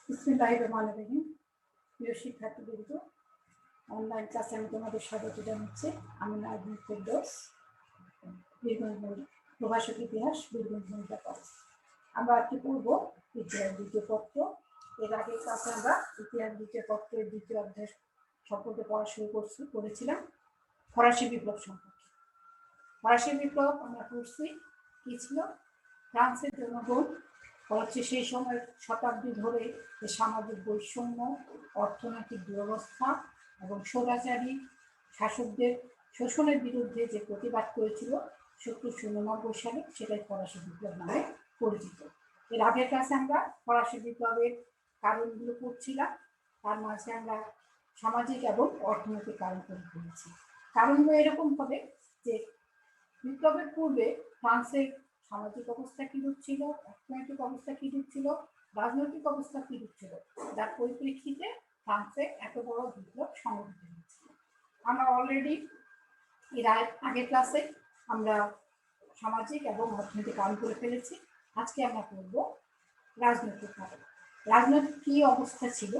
বিসমিল্লাহিররহমানিররহিম। প্রিয় শিক্ষার্থীবৃন্দ, অনলাইন ক্লাসে আমি তোমাদের স্বাগত জানাচ্ছি। আমি নাজমুল ফেরদৌস, বীরগঞ্জ প্রভাষক ইতিহাস, বীরগঞ্জ মহিলা কলেজ। আমরা আজকে পড়ব ইতিহাস দ্বিতীয় পত্র। এর আগে ক্লাসে আমরা ইতিহাস দ্বিতীয় পত্রের দ্বিতীয় অধ্যায় সম্পর্কে পড়া শুরু করেছিলাম ফরাসি বিপ্লব সম্পর্কে। ফরাসি বিপ্লব আমরা পড়ছি কি ছিল? ফ্রান্সের জনগণ হচ্ছে সেই সময় শতাব্দী ধরে যে সামাজিক বৈষম্য, অর্থনৈতিক দুরবস্থা এবং স্বৈরাচারী শাসকদের শোষণের বিরুদ্ধে যে প্রতিবাদ করেছিল 1799 সালে, সেটাই ফরাসি বিপ্লব নামে পরিচিত। এর আগের কাছে আমরা ফরাসি বিপ্লবের কারণগুলো পড়ছিলাম, তার মাঝে আমরা সামাজিক এবং অর্থনৈতিক কারণ পড়েছি। কারণগুলো এরকম হবে যে বিপ্লবের পূর্বে ফ্রান্সের সামাজিক অবস্থা কিরূপ ছিল, অর্থনৈতিক অবস্থা কিরূপ ছিল, রাজনৈতিক অবস্থা কিরূপ ছিল, যার পরিপ্রেক্ষিতে ফ্রান্সে এত বড় বিপ্লব সংঘটিত হয়েছিল। আমরা অলরেডি এর আগের ক্লাসে আমরা সামাজিক এবং অর্থনৈতিক কারণ করে ফেলেছি। আজকে আমরা পড়ব রাজনৈতিক কারণ। রাজনৈতিক কি অবস্থা ছিল,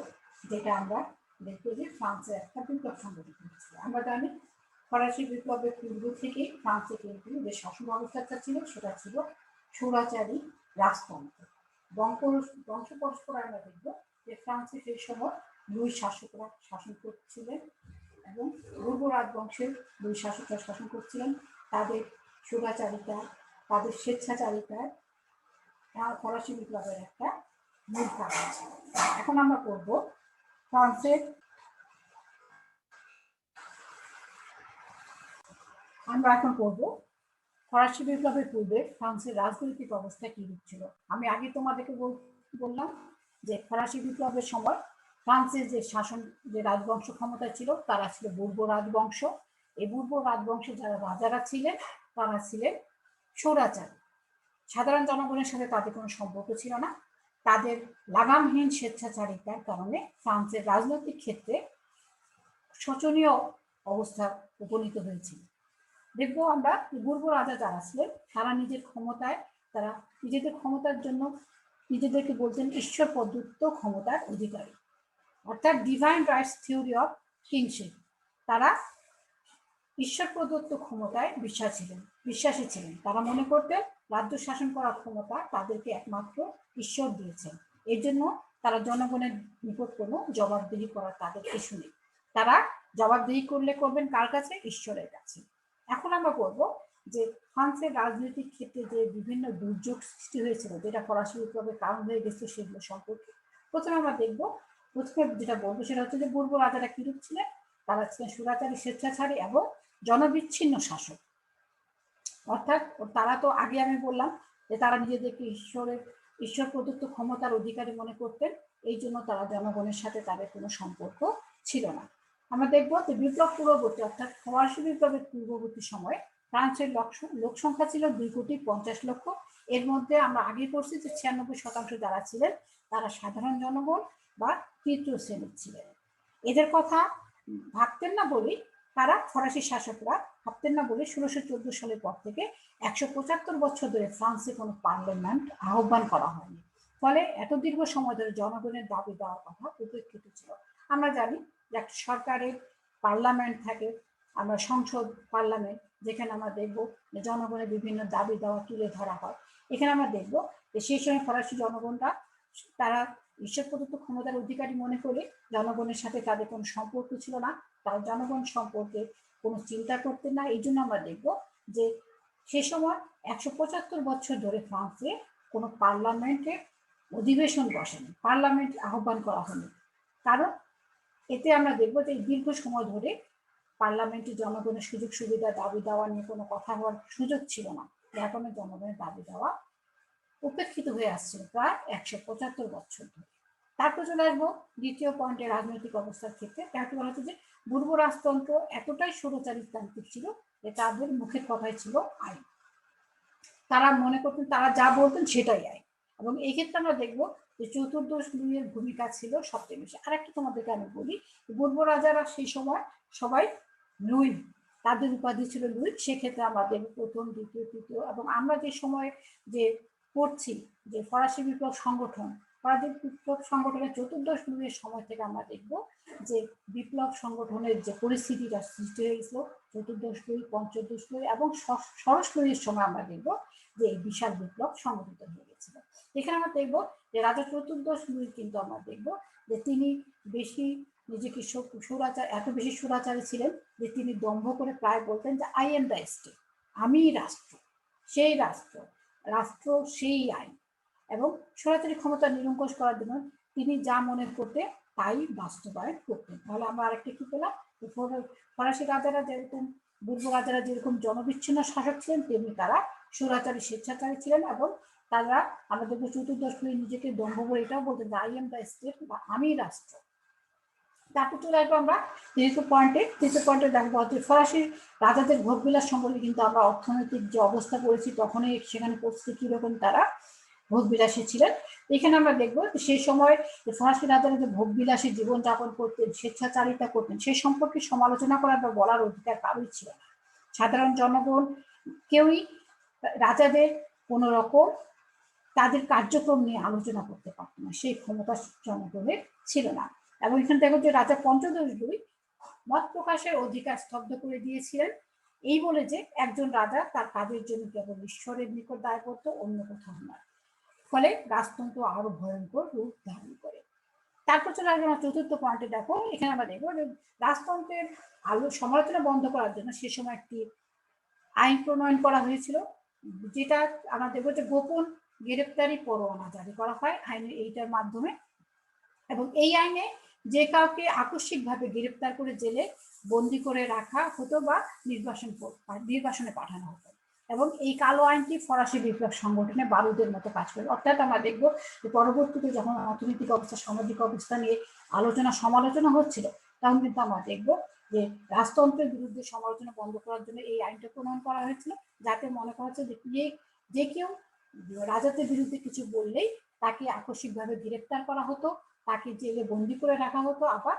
যেটা আমরা দেখবো যে ফ্রান্সে একটা বিপ্লব সংঘটিত হয়েছিল। আমরা জানি ফরাসি বিপ্লবের পূর্ব থেকে ফ্রান্সে কিন্তু যে শাসন ব্যবস্থাটা ছিল সেটা ছিল স্বৈরাচারী রাজতন্ত্র। বংশ পরস্পর আমরা দেখবো যে ফ্রান্সে সেই সময় দুই শাসকরা শাসন করছিলেন এবং পূর্ব রাজবংশের দুই শাসকরা শাসন করছিলেন। তাদের স্বৈরাচারিতা, তাদের স্বেচ্ছাচারিতায় ফরাসি বিপ্লবের একটা মূল কারণ ছিল। এখন আমরা পড়বো ফ্রান্সের ফরাসি বিপ্লবের পূর্বে ফ্রান্সের রাজনৈতিক অবস্থা কি ছিল। আমি আগে তোমাদেরকে বললাম যে ফরাসি বিপ্লবের সময় ফ্রান্সের যে শাসন, যে রাজবংশ ক্ষমতা ছিল, তারা ছিল বুর্বো রাজবংশ। এই বুর্বো রাজবংশে যারা রাজারা ছিলেন তারা ছিলেন স্বৈরাচারী। সাধারণ জনগণের সাথে তাদের কোনো সম্পর্ক ছিল না। তাদের লাগামহীন স্বেচ্ছাচারিতার কারণে ফ্রান্সের রাজনৈতিক ক্ষেত্রে শোচনীয় অবস্থা উপনীত হয়েছিল। দেখবো আমরা বুর্বো রাজা যারা ছিলেন তারা নিজেদের ক্ষমতার জন্য নিজেদেরকে বলতেন ঈশ্বর প্রদত্ত ক্ষমতার অধিকারী, অর্থাৎ divine rights theory of kingship. তারা ঈশ্বর প্রদত্ত ক্ষমতায় বিশ্বাসী ছিলেন। তারা মনে করতেন রাজ্য শাসন করার ক্ষমতা তাদেরকে একমাত্র ঈশ্বর দিয়েছেন। এই জন্য তারা জনগণের নিকট কোনো জবাবদিহি করার তাদের কিছু নেই। তারা জবাবদিহি করবেন কার কাছে? ঈশ্বরের কাছে। এখন আমরা বলবো যে ফ্রান্সের রাজনৈতিক ক্ষেত্রে যে বিভিন্ন দুর্যোগ সৃষ্টি হয়েছিল, যেটা ফরাসি বিপ্লবের কারণ হয়ে গেছে, সেগুলো সম্পর্কে প্রথমে আমরা দেখবো। প্রথমে যেটা বলবো সেটা হচ্ছে যে পূর্ব রাজারা কিরূপ ছিলেন। তারা ছিলেন স্বৈরাচারী, স্বেচ্ছাচারী এবং জনবিচ্ছিন্ন শাসক। অর্থাৎ তারা তো আগে আমি বললাম যে তারা নিজেদেরকে ঈশ্বর প্রদত্ত ক্ষমতার অধিকারী মনে করতেন। এই জন্য তারা জনগণের সাথে তাদের কোনো সম্পর্ক ছিল না। আমরা দেখবো যে বিপ্লব পূর্ববর্তী, অর্থাৎ ফরাসি বিপ্লবের পূর্ববর্তী সময়ে ফ্রান্সের লোক সংখ্যা ছিল 2,50,00,000। এর মধ্যে আমরা আগে পড়ছি যে 96% যারা ছিলেন তারা সাধারণ জনগণ বা তৃতীয় শ্রেণীর ছিলেন। এদের কথা ভাবতেন না বলি তারা, ফরাসি শাসকরা ভাবতেন না বলে 1614 সালের পর থেকে 175 বছর ধরে ফ্রান্সে কোনো পার্লামেন্ট আহ্বান করা হয়নি। ফলে এত দীর্ঘ সময় ধরে জনগণের দাবি দেওয়ার কথা উপেক্ষিত ছিল। আমরা জানি যে একটা সরকারের পার্লামেন্ট থাকে, আমরা সংসদ পার্লামেন্ট, যেখানে আমরা দেখবো যে জনগণের বিভিন্ন দাবি দেওয়া তুলে ধরা হয়। এখানে আমরা দেখবো যে সেই সময় ফরাসি জনগণরা তারা ঈশ্বর প্রদত্ত ক্ষমতার অধিকারী মনে করে জনগণের সাথে তাদের কোনো সম্পর্ক ছিল না। তারা জনগণ সম্পর্কে কোনো চিন্তা করতেন না। এই জন্য আমরা দেখবো যে সে সময় 175 বছর ধরে ফ্রান্সে কোনো পার্লামেন্টের অধিবেশন বসেনি, পার্লামেন্ট আহ্বান করা হয়নি। কারণ এতে আমরা দেখবো যে দীর্ঘ সময় ধরে পার্লামেন্টে জনগণের সুযোগ সুবিধা দাবি দেওয়া নিয়ে কোনো কথা হওয়ার সুযোগ ছিল না। যার কারণে জনগণের দাবি দেওয়া উপেক্ষিত হয়ে আসছিল প্রায় 175 বছর ধরে। তারপর চলে আসবো দ্বিতীয় পয়েন্টে, রাজনৈতিক অবস্থার ক্ষেত্রে। তাকে বলা হচ্ছে যে পূর্ব রাজতন্ত্র এতটাই স্বৈরচারিতান্ত্রিক ছিল যে তাদের মুখের কথাই ছিল আইন। তারা মনে করতেন তারা যা বলতেন সেটাই আইন। এবং এই ক্ষেত্রে আমরা দেখবো যে চতুর্দশ লুইয়ের ভূমিকা ছিল সবচেয়ে বেশি। আরেকটা তোমাদেরকে আমি বলি, পূর্ব রাজারা সেই সময় সবাই লুই, তাদের উপাধি ছিল লুই। সেক্ষেত্রে আমরা দেখবো প্রথম, দ্বিতীয়, তৃতীয়, এবং আমরা যে সময় যে পড়ছি যে ফরাসি বিপ্লব সংগঠন, ফরাসি বিপ্লব সংগঠনের চতুর্দশ লুইয়ের সময় থেকে আমরা দেখব যে বিপ্লব সংগঠনের যে পরিস্থিতিটা সৃষ্টি হয়েছিল চতুর্দশ লুই, পঞ্চদশ লুই এবং ষোড়শ লুইয়ের সময় আমরা দেখব যে এই বিশাল বিপ্লব সংগঠিত হয়ে গেছিল। এখানে আমরা দেখব যে রাজা চতুর্দশ লুই কিন্তু আমরা দেখব যে তিনি বেশি নিজেকে সুরাচার, এত বেশি সুরাচারী ছিলেন যে তিনি দম্ভ করে প্রায় বলতেন যে আই এম দ্য স্টেট, আমি রাষ্ট্র, সেই রাষ্ট্র, রাষ্ট্র সেই আইন, এবং সরাসরি ক্ষমতা নিরঙ্কুশ করার জন্য তিনি যা মনে করতে তাই বাস্তবায়ন করতেন। তাহলে আমরা আরেকটা কি পেলাম, ফরাসি রাজারা যেরকম, পূর্ব রাজারা যেরকম জনবিচ্ছিন্ন শাসক ছিলেন তেমনি তারা সুরাচারী, স্বেচ্ছাচারী ছিলেন, এবং তারা আমাদের চতুর্দশ লুই নিজেকে দম্ভ করে এটাও বলতেন যে আই এম দ্য স্টেট, বা আমি রাষ্ট্র। তারপর চলে আসবো আমরা তৃতীয় পয়েন্টে দেখবো যে ফরাসি রাজাদের ভোগবিলাস সম্পর্কে কিন্তু আমরা অর্থনৈতিক যে অবস্থা করেছি তখনই সেখানে পরিস্থিতি কিরকম তারা ভোগবিলাসী ছিলেন। এখানে আমরা দেখবো যে সেই সময় ফরাসি রাজারা যে ভোগবিলাসী জীবনযাপন করতেন, স্বেচ্ছাচারিতা করতেন, সেই সম্পর্কে সমালোচনা করার বা বলার অধিকার কারোই ছিল না। সাধারণ জনগণ কেউই রাজাদের কোন রকম তাদের কার্যক্রম নিয়ে আলোচনা করতে পারত না, সেই ক্ষমতা জনগণের ছিল না। এবং এখানে দেখো যে রাজা পঞ্চদশ লুই মত প্রকাশের অধিকার স্তব্ধ করে দিয়েছিলেন, এই বলে যে একজন রাজা তার কাজের জন্য কেবল ঈশ্বরের নিকট দায়বদ্ধ, অন্য কোথাও নয়। ফলে রাজতন্ত্র আরো ভয়ঙ্কর রূপ ধারণ করে। তারপর চলে আসবে আমার চতুর্থ পয়েন্টে, দেখো এখানে আমরা দেখবো যে রাজতন্ত্রের সমালোচনা বন্ধ করার জন্য সে সময় একটি আইন প্রণয়ন করা হয়েছিল, যেটা আমরা দেখবো যে গোপন গ্রেপ্তারি পরোয়ানা জারি করা হয় আইনের এইটার মাধ্যমে। এবং এই আইনে যে কাউকে আকস্মিকভাবে গ্রেপ্তার করে জেলে বন্দি করে রাখা হতো বা নির্বাসনে পাঠানো হতো। এবং এই কালো আইনটি ফরাসি বিপ্লব সংগঠনে বারুদের মতো কাজ করে। অর্থাৎ আমরা দেখবো যে পরবর্তীতে যখন অর্থনৈতিক অবস্থা, সামাজিক অবস্থা নিয়ে আলোচনা সমালোচনা হচ্ছিল, তখন কিন্তু আমরা দেখবো যে রাজতন্ত্রের বিরুদ্ধে সমালোচনা বন্ধ করার জন্য এই আইনটা প্রণয়ন করা হয়েছিল, যাতে মনে করা হচ্ছে যে কেউ রাজাদের বিরুদ্ধে কিছু বললেই তাকে আকস্মিকভাবে গ্রেপ্তার করা হতো, তাকে জেলে বন্দি করে রাখা হতো, আবার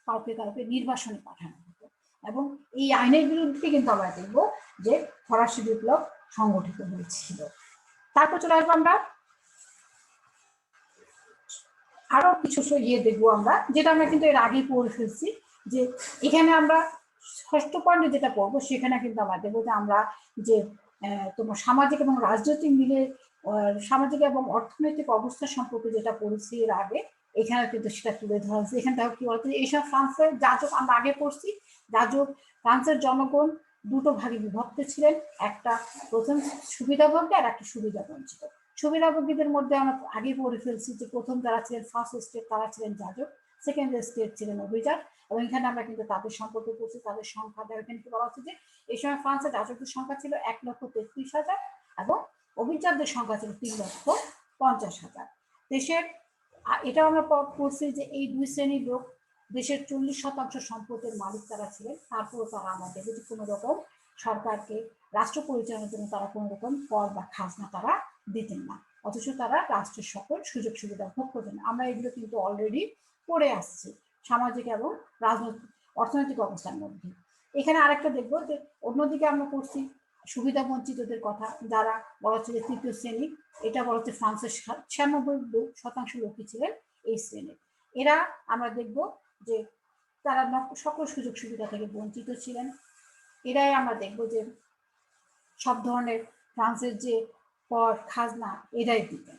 কাউকে নির্বাসনে পাঠানো হতো। এবং এই আইনের বিরুদ্ধে কিন্তু আমরা দেখব যে ফরাসি বিপ্লব সংগঠিত হয়েছিল। তারপর চলে আসবো আমরা আরো কিছু দেখবো আমরা, যেটা আমরা কিন্তু এর আগে পড়ে ফেলছি, যে এখানে আমরা ষষ্ঠ পয়েন্টে যেটা পড়বো সেখানে কিন্তু আমরা দেখবো যে আমরা যে তোমার সামাজিক এবং রাজনৈতিক মিলে সামাজিক এবং অর্থনৈতিক অবস্থা সম্পর্কে যেটা পড়েছি এর আগে, এখানে কিন্তু সেটা তুলে ধরা হচ্ছে। এখানে দেখো কি বলতো, এইসব ফ্রান্সের যাজক, আমরা আগে পড়ছি যাজক, ফ্রান্সের জনগণ দুটো ভাগে বিভক্ত ছিলেন, একটা প্রথম সুবিধাভোগী আর একটা সুবিধা বঞ্চিত। সুবিধাভোগীদের মধ্যে আমরা আগে পড়ে ফেলছি যে প্রথম যারা ছিলেন ফার্স্ট স্টেট তারা ছিলেন যাজক, সেকেন্ড স্টেট ছিলেন অভিজাত। এবং এখানে আমরা কিন্তু তাদের সম্পর্কে পড়ছি, তাদের সংখ্যা দেওয়া, এখানে বলা হচ্ছে যে এই সময় ফ্রান্সের যাজকদের সংখ্যা ছিল 1,33,000 এবং অভিজাতদের সংখ্যা ছিল 3,50,000। দেশের এটা আমরা পড়ছি যে এই দুই শ্রেণীর লোক দেশের 40% সম্পদের মালিক তারা ছিলেন। তারপরে তারা আমাদের যে কোনো রকম সরকারকে, রাষ্ট্র পরিচালনার জন্য তারা কোনো রকম কর বা খাজনা তারা দিতেন না, অথচ তারা রাষ্ট্রের সকল সুযোগ সুবিধা ভোগ করতেন। আমরা এগুলো কিন্তু অলরেডি পড়ে আসছি সামাজিক এবং রাজনৈতিক অর্থনৈতিক অবস্থার মধ্যে। এখানে আরেকটা দেখবো যে অন্যদিকে আমরা পড়ছি সুবিধা বঞ্চিতদের কথা, যারা বলা হচ্ছে যে তৃতীয় শ্রেণী, এটা বলা হচ্ছে ফ্রান্সের 96% লোকই ছিলেন এই শ্রেণীর। এরা আমরা দেখব যে তারা সকল সুযোগ সুবিধা থেকে বঞ্চিত ছিলেন। এরাই আমরা দেখব যে সব ধরনের ফ্রান্সের যে কর খাজনা এরাই দিতেন।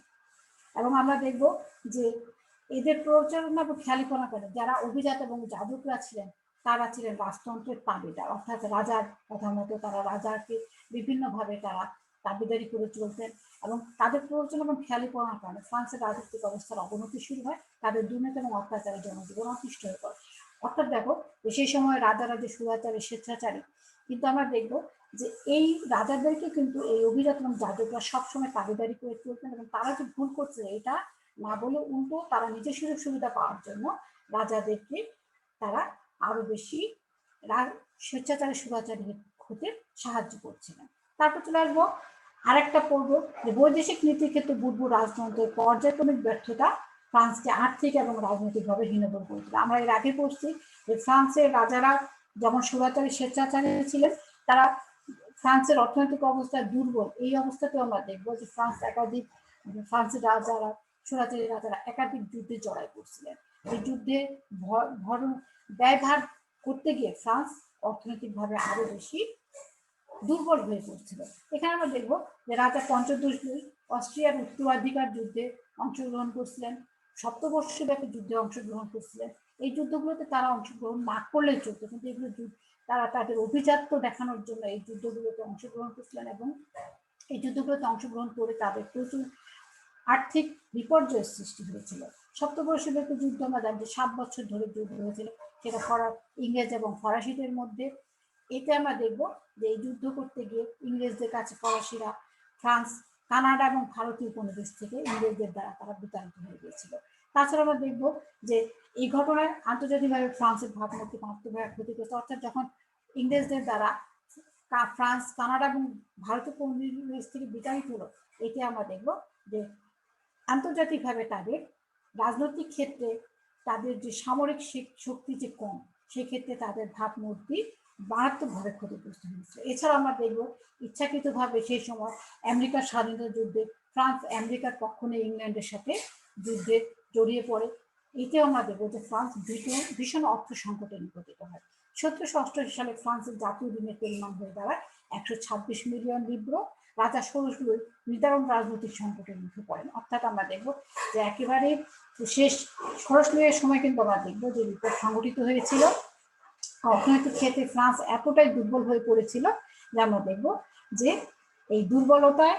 এবং আমরা দেখব যে এদের প্রচারণা এবং খেয়ালিপনা করে যারা অভিজাত এবং যাজকরা ছিলেন, তারা ছিলেন রাজতন্ত্রের তাবেদার, অর্থাৎ রাজার কথা মতো তারা রাজাকে বিভিন্নভাবে তারা দাবিদারি করে চলতেন। এবং তাদের প্ররোচনা এবং খেয়ালিপনার কারণে ফ্রান্সের রাজনৈতিক অবস্থার অবনতি শুরু হয়, তাদের দুর্নীতি এবং অত্যাচারে জনজীবন অতিষ্ঠ হয়ে পড়ে। অর্থাৎ দেখো যে সেই সময় রাজারা যে সুরাচারী, স্বেচ্ছাচারী, কিন্তু আমরা দেখবো যে এই রাজাদেরকে কিন্তু এই অভিজাত এবং যাজকরা সবসময় দাবিদারি করে চলতেন, এবং তারা যে ভুল করছে এটা না বলে উল্টো তারা নিজের সুযোগ সুবিধা পাওয়ার জন্য রাজাদেরকে তারা আরো বেশি স্বেচ্ছাচারী সুরাচারী হতে সাহায্য করছিলেন। তারপর চলে আসবো আরেকটা পড়বো যে বৈদেশিক নীতির ক্ষেত্রে বুর্বু রাজতন্ত্রের পর্যায়ক্রমিক ব্যর্থতা ফ্রান্সকে আর্থিক এবং রাজনৈতিকভাবে হীনবল করেছিল। আমরা এর আগে পড়ছি যে ফ্রান্সের রাজারা যেমন সুরাচারী, স্বেচ্ছাচারী ছিলেন, তারা ফ্রান্সের অর্থনৈতিক অবস্থা দুর্বল। এই অবস্থাতেও আমরা দেখবো যে ফ্রান্সের রাজারা স্বৈরাচারী রাজারা একাধিক যুদ্ধে জড়াই পড়ছিলেন। এই যুদ্ধে ব্যয়ভার করতে গিয়ে ফ্রান্স অর্থনৈতিকভাবে আরো বেশি দুর্বল হয়ে পড়ছিল। এখানে আমরা দেখবো যে রাজা পঞ্চদশ লুই অস্ট্রিয়ার উত্তরাধিকার যুদ্ধে অংশগ্রহণ করছিলেন, সপ্তবর্ষব্যাপী যুদ্ধে অংশগ্রহণ করছিলেন। এই যুদ্ধগুলোতে তারা অংশগ্রহণ না করলেই চলতো, কিন্তু এগুলো তারা তাদের অভিজাত্য দেখানোর জন্য এই যুদ্ধগুলোতে অংশগ্রহণ করছিলেন এবং এই যুদ্ধগুলোতে অংশগ্রহণ করে তাদের প্রচুর আর্থিক বিপর্যয়ের সৃষ্টি হয়েছিল। সপ্তবর্ষব্যাপী যুদ্ধ আমরা জানি যে 7 বছর ধরে যুদ্ধ হয়েছিল, সেটা ইংরেজ এবং ফরাসিদের মধ্যে। এতে আমরা দেখব যে এই যুদ্ধ করতে গিয়ে ইংরেজদের কাছে ফরাসিরা ফ্রান্স, কানাডা এবং ভারতীয় উপনিবেশ থেকে ইংরেজদের দ্বারা তারা বিতাড়িত হয়ে গিয়েছিল। তাছাড়া আমরা দেখব যে এই ঘটনায় আন্তর্জাতিকভাবে ফ্রান্সের ভাবমূর্তি মারাত্মকভাবে ক্ষতিগ্রস্ত, অর্থাৎ যখন ইংরেজদের দ্বারা ফ্রান্স, কানাডা এবং ভারতীয় উপনিবেশ থেকে বিতাড়িত হলো, এতে আমরা দেখব যে আন্তর্জাতিকভাবে তাদের রাজনৈতিক ক্ষেত্রে তাদের যে সামরিক শক্তি যে কম, সেক্ষেত্রে তাদের ভাবমূর্তি মারাত্মকভাবে ক্ষতিগ্রস্ত হয়েছে। এছাড়া আমরা দেখব ইচ্ছাকৃতভাবে সেই সময় আমেরিকার স্বাধীনতা যুদ্ধে ফ্রান্স আমেরিকার পক্ষ নিয়ে ইংল্যান্ডের সাথে যুদ্ধে জড়িয়ে পড়ে। এতেও আমরা দেখবো যে ফ্রান্স ভীষণ অর্থ সংকটে নিপতিত হয়। 1788 সালে ফ্রান্সের জাতীয় ঋণের পরিমাণ হয়ে দাঁড়ায় 126 মিলিয়ন লিব্র। রাজা ষোড়শ লুই নিদারুণ রাজনৈতিক সংকটের মুখে পড়েন। অর্থাৎ আমরা দেখবো যে একেবারে শেষ ষোড়শ লুইয়ের সময় কিন্তু আমরা দেখবো যে বিপ্লব সংগঠিত হয়েছিল। অর্থনৈতিক ক্ষেত্রে ফ্রান্স এতটাই দুর্বল হয়ে পড়েছিল যে আমরা দেখবো যে এই দুর্বলতায়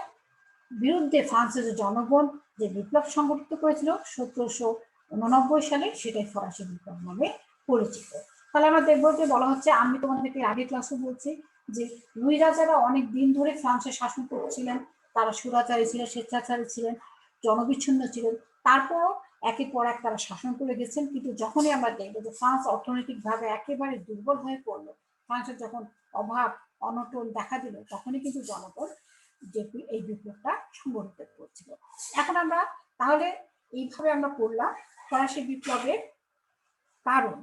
বিরুদ্ধে ফ্রান্সের জনগণ যে বিপ্লব সংগঠিত করেছিল 1789 সালে, সেটাই ফরাসি বিপ্লব নামে পরিচিত। তাহলে আমরা দেখবো যে বলা হচ্ছে, আমি তোমাদেরকে আগে ক্লাসে বলছি যে লুই রাজারা অনেক দিন ধরে ফ্রান্সের শাসন করছিলেন। তারা সুরাচারী ছিলেন, স্বেচ্ছাচারী ছিলেন, জনবিচ্ছিন্ন ছিলেন। তারপরও একের পর এক তারা শাসন করে গেছেন। কিন্তু যখনই আমরা দেখবো যে ফ্রান্স অর্থনৈতিকভাবে একেবারে দুর্বল হয়ে পড়লো, ফ্রান্সের যখন অভাব অনটন দেখা দিল, তখনই কিন্তু জনগণ যে এই বিপ্লবটা সংগঠিত করছিল। এখন আমরা তাহলে এইভাবে আমরা পড়লাম ফরাসি বিপ্লবের কারণ,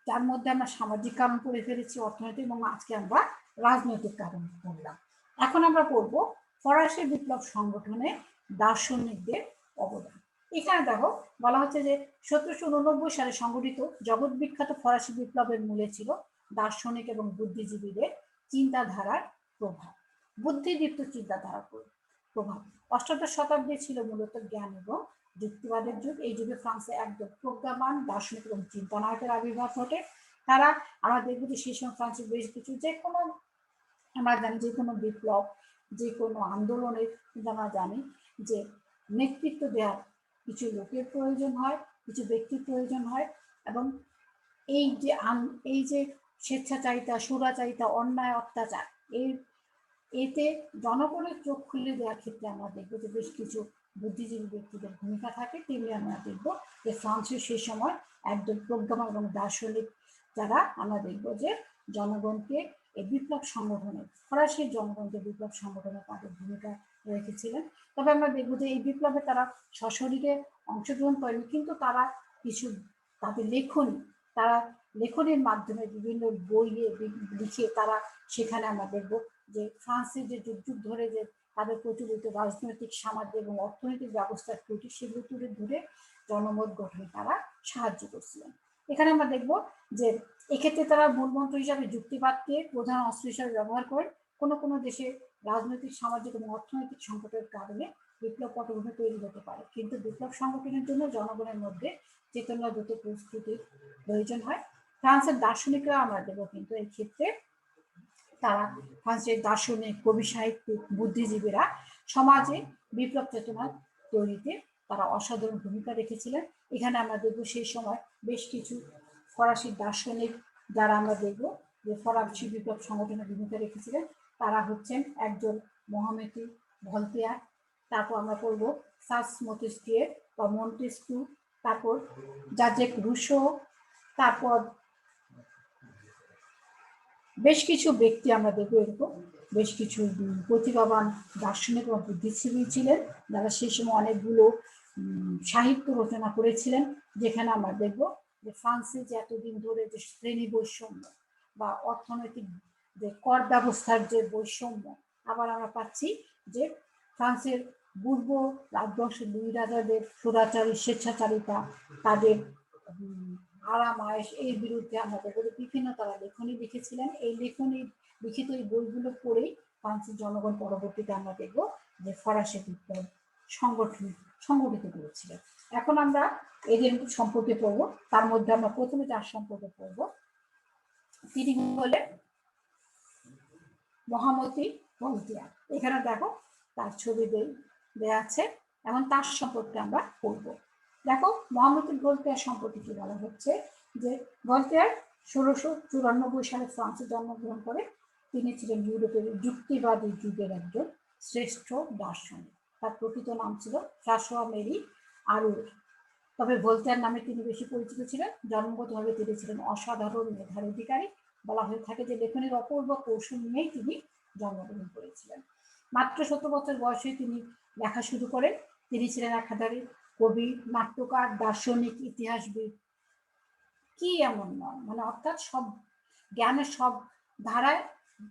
যার মধ্যে আমরা সামাজিক কারণ পড়ে ফেলেছি, অর্থনৈতিক, এবং আজকে আমরা রাজনৈতিক কারণ পড়লাম। এখন আমরা পড়ব ফরাসি বিপ্লব সংগঠনে দার্শনিকদের অবদান। এখানে দেখো বলা হচ্ছে যে 1789 সালে সংগঠিত জগৎ বিখ্যাত ফরাসি বিপ্লবের মূলে ছিল দার্শনিক এবং বুদ্ধিজীবীদের চিন্তাধারার প্রভাব, বুদ্ধিদীপ্ত চিন্তাধারার প্রভাব। অষ্টাদশ শতাব্দী ছিল মূলত জ্ঞান এবং যুক্তিবাদের যুগ। এই যুগে ফ্রান্সে একদম প্রজ্ঞাবান দার্শনিক এবং চিন্তানায়কের আবির্ভাব ঘটে। তারা আমরা দেখবো যে সেই সময় ফ্রান্সের বেশ কিছু যে কোনো আমরা জানি যে কোনো বিপ্লব, যে কোনো আন্দোলনের কিন্তু আমরা জানি যে নেতৃত্ব দেওয়ার কিছু লোকের প্রয়োজন হয়, কিছু ব্যক্তির প্রয়োজন হয়, এবং এই যে স্বেচ্ছাচারিতা, সুরাচারিতা, অন্যায়, অত্যাচার, এতে জনগণের চোখ খুলে দেওয়ার ক্ষেত্রে আমরা দেখবো যে বেশ কিছু বুদ্ধিজীবী ব্যক্তিদের ভূমিকা থাকে। তেমনি আমরা দেখবো যে ফ্রান্সের সেই সময় একদম প্রজ্ঞাবান এবং দার্শনিক যারা, আমরা দেখবো যে জনগণকে এই বিপ্লব সংগঠনে, ফরাসি জনগণকে বিপ্লব সংগঠনে তাদের ভূমিকা রেখেছিলেন। তবে আমরা দেখবো যে এই বিপ্লবে তারা সশরীরে অংশগ্রহণ করেনি, কিন্তু তারা কিছু তাদের লেখনীর মাধ্যমে বিভিন্ন বইয়ে লিখে তারা সেখানে আমরা দেখবো যে ফ্রান্সের যে যুগ যুগ ধরে যে তাদের প্রচলিত রাজনৈতিক, সামাজিক এবং অর্থনৈতিক ব্যবস্থার ত্রুটি, সেগুলো তুলে ধরে জনমত গঠনে তারা সাহায্য করছিলেন। এখানে আমরা দেখব যে এক্ষেত্রে তারা মূলমন্ত্র হিসাবে যুক্তিবাদকে প্রধান অস্ত্র হিসাবে ব্যবহার করেন। কোনো কোনো দেশে রাজনৈতিক, সামাজিক এবং অর্থনৈতিক সংকটের কারণে বিপ্লব পটভূমি তৈরি হতে পারে, কিন্তু বিপ্লব সংগঠনের জন্য জনগণের মধ্যে চেতনাগত প্রস্তুতির প্রয়োজন হয়। ফ্রান্সের দার্শনিকরা আমরা দেখব কিন্তু এই ক্ষেত্রে তারা, ফ্রান্সের দার্শনিক, কবি, সাহিত্যিক, বুদ্ধিজীবীরা সমাজে বিপ্লব চেতনা তৈরিতে তারা অসাধারণ ভূমিকা রেখেছিলেন। এখানে আমরা দেখব সেই সময় বেশ কিছু ফরাসি দার্শনিক যারা আমরা দেখব যে ফরাসি বিপ্লব সংগঠনে ভূমিকা রেখেছিলেন, তারা হচ্ছেন একজন মহামেতি ভলতেয়ার, তারপর আমরা পড়ব সাস মন্টেস্কিউ বা মন্টেস্কিউ, তারপর জাজেক রুশো, তারপর বেশ কিছু ব্যক্তি আমরা দেখবো এরকম বেশ কিছু প্রতিভাবান দার্শনিক এবং বুদ্ধিজীবী ছিলেন, যারা সেই সময় অনেকগুলো সাহিত্য রচনা করেছিলেন, যেখানে আমরা দেখব যে ফ্রান্সে যে এতদিন ধরে যে শ্রেণী বৈষম্য বা অর্থনৈতিক যে কর ব্যবস্থার যে বৈষম্য, আবার আমরা পাচ্ছি যে ফ্রান্সের পূর্ব রাজবংশের দুই রাজাদের সুরাচারী স্বেচ্ছাচারিতা, তাদের আরাম আয়েস এর বিরুদ্ধে আমরা দেখব বিভিন্ন তারা লেখনী লিখেছিলেন। এই লেখনী লিখিত এই বইগুলো পড়েই ফ্রান্সের জনগণ পরবর্তীতে আমরা দেখব যে ফরাসি বিপ্লব সংগঠিত করেছিলেন। এখন আমরা এদের সম্পর্কে পড়ব। তার মধ্যে আমরা প্রথমে যার সম্পর্কে পড়ব তিনি হলেন মহামতি ভলতেয়ার। এখানে দেখো তার ছবি দেয়া আছে এবং তার সম্পর্কে আমরা পড়ব। দেখো মহামতি ভলতেয়ার সম্পর্কে কি বলা হচ্ছে যে ভলতেয়ার 1694 সালে ফ্রান্সে জন্মগ্রহণ করে। তিনি ছিলেন ইউরোপের যুক্তিবাদী যুগের একজন শ্রেষ্ঠ দার্শনিক। তার প্রকৃত নাম ছিল ফ্রাঁসোয়া মেরি আরুর, তবে ভলতেয়ার নামে তিনি বেশি পরিচিত ছিলেন। জন্মগতভাবে তিনি ছিলেন অসাধারণ মেধার অধিকারী। বলা হয়ে থাকে যে লেখনের অপূর্ব কৌশল নিয়েই তিনি জন্মগ্রহণ করেছিলেন। মাত্র 17 বছর বয়সে তিনি লেখা শুরু করেন। তিনি ছিলেন একাধারে কবি, নাট্যকার, দার্শনিক, ইতিহাসবিদ। কি এমন নয়, মানে অর্থাৎ সব জ্ঞানের সব ধারায়,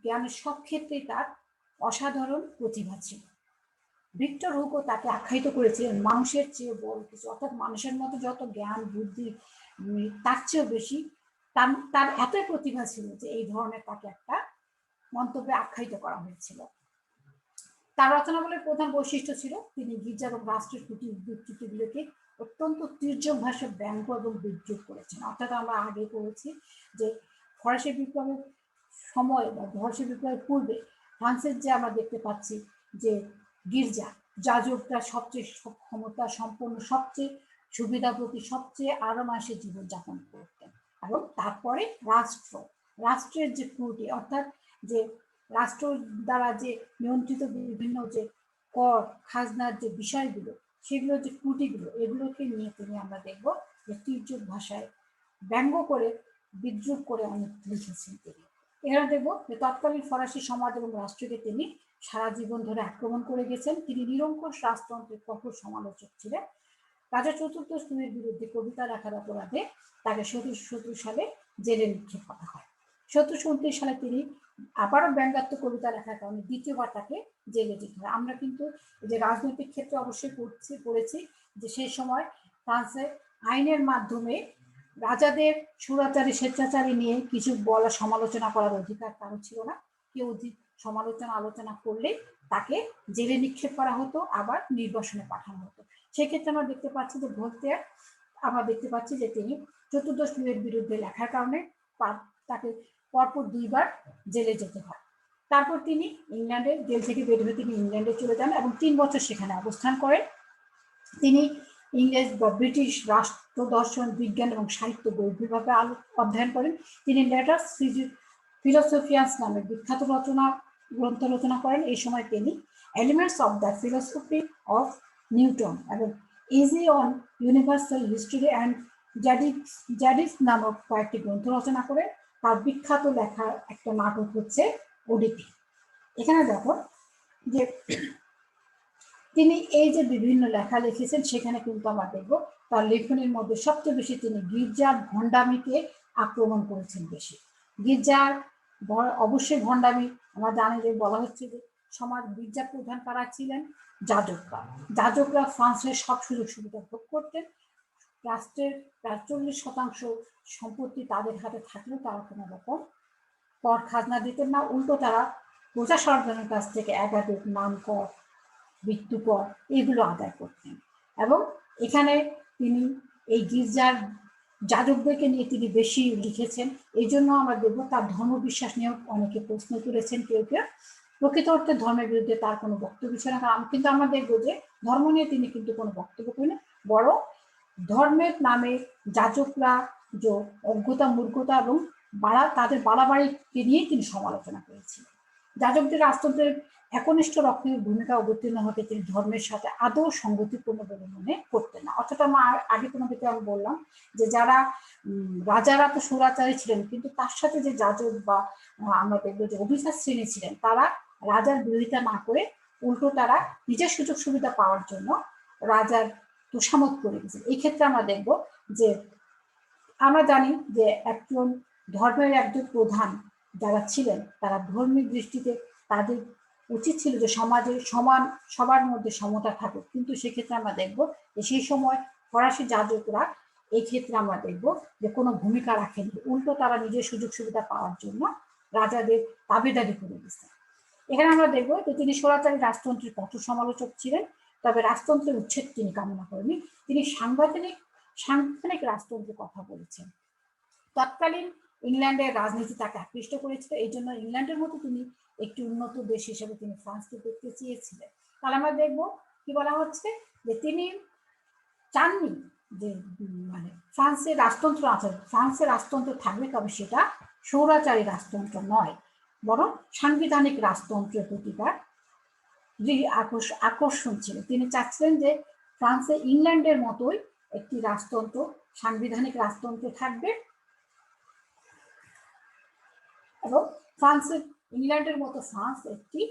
জ্ঞানের সব ক্ষেত্রেই তার অসাধারণ প্রতিভা ছিল। ভিক্টর হুগো তাকে আখ্যায়িত করেছিলেন মানুষের চেয়ে বড় কিছু, অর্থাৎ মানুষের মতো যত জ্ঞান বুদ্ধি তার চেয়েও বেশি তার এতই প্রতিভা ছিল যে এই ধরনের তাকে একটা মন্তব্যে আখ্যায়িত করা হয়েছিল। তার রচনাবলীর প্রধান বৈশিষ্ট্য ছিল তিনি গির্জা এবং রাষ্ট্রের বিকৃতিগুলোকে অত্যন্ত তীর্যক ভাষায় ব্যঙ্গ এবং বিদ্রুপ করেছেন। অর্থাৎ আমরা আগে পড়েছি যে ফরাসি বিপ্লবের সময় বা ফরাসি বিপ্লবের পূর্বে ফ্রান্সের যে আমরা দেখতে পাচ্ছি যে গির্জা যাজকরা সবচেয়ে ক্ষমতা সম্পন্ন, সবচেয়ে সুবিধাভোগী, সবচেয়ে আরামাসে জীবনযাপন করতেন। এবং তারপরে রাষ্ট্রের যে ত্রুটি, অর্থাৎ যে রাষ্ট্র দ্বারা যে নিয়ন্ত্রিত বিভিন্ন যে কর খাজনার যে বিষয়গুলো, সেগুলো যে ত্রুটিগুলো, এগুলোকে নিয়ে তিনি আমরা দেখব যে তীর্যক ভাষায় ব্যঙ্গ করে বিদ্রুপ করে অনেক লিখেছেন তিনি। এখানে দেখব যে তৎকালীন ফরাসি সমাজ এবং রাষ্ট্রকে তিনি সারা জীবন ধরে আক্রমণ করে গেছেন। তিনি নিরঙ্কুশ রাজতন্ত্রের কঠোর সমালোচক ছিলেন। রাজা চতুর্দশ লুইয়ের বিরুদ্ধে কবিতা লেখার অপরাধে তাকে 1717 সালে জেলে নিক্ষেপ করা হয়। 1729 সালে তিনি আবারও ব্যঙ্গাত্মক কবিতা লেখার কারণে দ্বিতীয়বার তাকে জেলে যেতে হয়। আমরা কিন্তু যে রাজনৈতিক ক্ষেত্রে অবশ্যই পড়েছি যে সেই সময় ফ্রান্সে আইনের মাধ্যমে রাজাদের সুরাচারী স্বেচ্ছাচারী নিয়ে কিছু বলা সমালোচনা করার অধিকার কারো ছিল না। কেউ আলোচনা করলে তাকে জেলে নিক্ষেপ করা হতো, আবার নির্বাসনে পাঠানো হতো। সেক্ষেত্রে আমরা দেখতে পাচ্ছি যে ভলতেয়ার আমরা দেখতে পাচ্ছি যে তিনি চতুর্দশ লুইয়ের বিরুদ্ধে লেখার কারণে তাকে পরপর 2 বার জেলে যেতে হয়। তারপর তিনি ইংল্যান্ডে জেল থেকে বের হয়ে তিনি ইংল্যান্ডে চলে যান এবং 3 বছর সেখানে অবস্থান করেন। তিনি ইংরেজ বা ব্রিটিশ রাষ্ট্র দর্শন, বিজ্ঞান এবং সাহিত্য গভীরভাবে অধ্যয়ন করেন। তিনি লেটার্স ফিলোসফিয়ান্স নামে বিখ্যাত গ্রন্থ রচনা করেন। এই সময় তিনি elements of the philosophy of Newton এবং essay on universal history and Zadig নামক কয়েকটি গ্রন্থ রচনা করে। তার বিখ্যাত লেখা একটা নাটক হচ্ছে ওডিপি। এখানে দেখো যে তিনি এই যে বিভিন্ন লেখা লিখেছেন, সেখানে কিন্তু আমরা দেখবো তার লেখনের মধ্যে সবচেয়ে বেশি তিনি গির্জার ভণ্ডামিকে আক্রমণ করেছেন বেশি। গির্জার অবশ্যই ভণ্ডামি আমরা জানি যে বলা হচ্ছে যে সমাজ গির্জা প্রধান কারা ছিলেন? যাজকরা ফ্রান্সের সব সুযোগ সুবিধা ভোগ করতেন। রাষ্ট্রের প্রায় 40% সম্পত্তি তাদের হাতে থাকলেও তারা কোনো রকম কর খাজনা দিতেন না। উল্টো তারা প্রজা সরকারের কাছ থেকে একাধিক নাম কর, মৃত্যু কর এগুলো আদায় করতেন। এবং এখানে তিনি এই গির্জার যাজকদেরকে নিয়ে তিনি বেশি লিখেছেন। এই জন্য আমরা দেখবো তার ধর্মবিশ্বাস নিয়েও অনেকে প্রশ্ন তুলেছেন। কেউ প্রকৃত অর্থে ধর্মের বিরুদ্ধে তার কোনো বক্তব্য ছিল না, কিন্তু আমরা দেখবো যে ধর্ম নিয়ে তিনি কিন্তু কোনো বক্তব্য করেন, বড় ধর্মের নামে যাজকরা যে অজ্ঞতা, মূর্খতা এবং তাদের বাড়াবাড়িকে নিয়েই তিনি সমালোচনা করেছিলেন। যাজকদের রাজতন্ত্রের একনিষ্ঠ রক্ষণের ভূমিকা অবতীর্ণ হতে তিনি ধর্মের সাথে আদৌ সঙ্গতিপূর্ণ বলে মনে করতেন না। অর্থাৎ আমরা আগে তোমাদেরকে আমি বললাম যে যারা রাজারা তো সুরাচারী ছিলেন, কিন্তু তার সাথে যে যাজক বা আমরা দেখবো যে অভিজাত শ্রেণী ছিলেন, তারা রাজার বিরোধিতা না করে উল্টো তারা নিজের সুযোগ সুবিধা পাওয়ার জন্য রাজার তোষামত করে গেছেন। এই ক্ষেত্রে আমরা দেখব যে আমরা জানি যে ধর্মের একজন প্রধান যারা ছিলেন তারা ধর্মীয় দৃষ্টিতে তাদের উচিত ছিল যে সমাজে সবার মধ্যে সমতা থাকুক, কিন্তু সেক্ষেত্রে আমরা দেখব যে সেই সময় ফরাসি যাজকরা এই ক্ষেত্রে আমরা দেখব যে কোনো ভূমিকা রাখেনি, উল্টো তারা নিজের সুযোগ সুবিধা পাওয়ার জন্য রাজাদের দাবিদারি করে দিচ্ছে। এখানে আমরা দেখব যে তিনি স্বৈরাচারী রাজতন্ত্রের কঠোর সমালোচক ছিলেন, তবে রাজতন্ত্রের উচ্ছেদ তিনি কামনা করেননি, তিনি সাংবিধানিক রাজতন্ত্রের কথা বলেছেন। তৎকালীন ইংল্যান্ডের রাজনীতি তাকে আকৃষ্ট করেছিল, এই জন্য ইংল্যান্ডের মতো তিনি একটি উন্নত দেশ হিসেবে তিনি ফ্রান্সকে দেখতে চেয়েছিলেন। তাহলে আমরা দেখব কি বলা হচ্ছে যে তিনি চাননি যে মানে ফ্রান্সের রাজতন্ত্র আছে, ফ্রান্সের রাজতন্ত্র থাকবে, তবে সেটা স্বৈরাচারী রাজতন্ত্র নয়, বরং সাংবিধানিক রাজতন্ত্রের প্রতি তার আকর্ষণ ছিল। তিনি চাচ্ছিলেন যে ফ্রান্সে ইংল্যান্ডের মতোই একটি রাজতন্ত্র, সাংবিধানিক রাজতন্ত্র থাকবে এবং ইংল্যান্ডের মতো ফ্রান্স একটি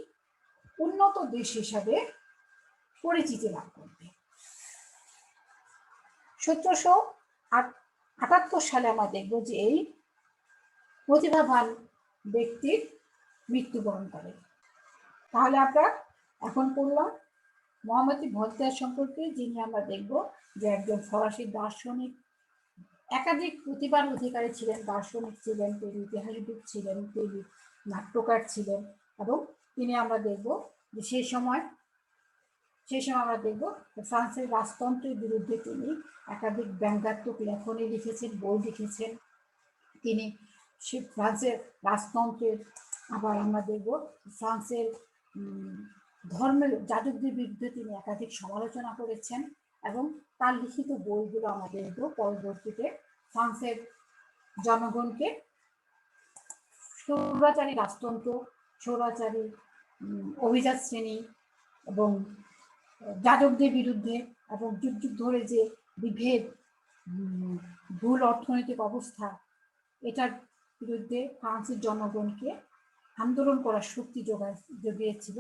উন্নত দেশ হিসাবে পরিচিতি লাভ করবে। 1778 সালে আমরা দেখব যে এই প্রতিভাবান ব্যক্তির মৃত্যুবরণ করে। তাহলে আমরা এখন পড়লাম মহামতি ভলতেয়ার সম্পর্কে, যিনি আমরা দেখব যে একজন ফরাসি দার্শনিক, একাধিক প্রতিভার অধিকারী ছিলেন, দার্শনিক ছিলেন, তিনি ইতিহাসবিদ ছিলেন, তিনি নাট্যকার ছিলেন, এবং তিনি আমরা দেখব যে সেই সময় আমরা দেখব ফ্রান্সের রাজতন্ত্রের বিরুদ্ধে তিনি একাধিক ব্যঙ্গাত্মক লেখনী লিখেছেন, বই লিখেছেন। তিনি ফ্রান্সের রাজতন্ত্রের, আবার আমরা দেখব ফ্রান্সের ধর্মের যাজকদের বিরুদ্ধে তিনি একাধিক সমালোচনা করেছেন, এবং তার লিখিত বইগুলো আমরা দেখব পরবর্তীতে ফ্রান্সের জনগণকে স্বৈরাচারী রাজতন্ত্র, স্বৈরাচারী অভিজাত শ্রেণী এবং যাজকদের বিরুদ্ধে এবং যুগ যুগ ধরে যে বিভেদ, ভুল অর্থনৈতিক অবস্থা, এটার বিরুদ্ধে ফ্রান্সের জনগণকে আন্দোলন করার শক্তি জোগিয়েছিল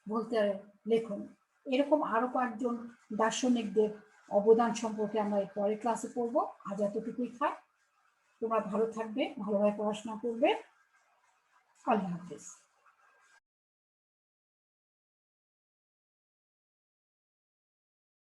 ভলতেয়ারের লেখন। এরকম আরো কয়েকজন দার্শনিকদের অবদান সম্পর্কে আমরা এই পরের ক্লাসে পড়বো। আজ এতটুকুই থাক। তোমরা ভালো থাকবে, ভালোভাবে পড়াশোনা করবে। আল্লাহ হাফেজ।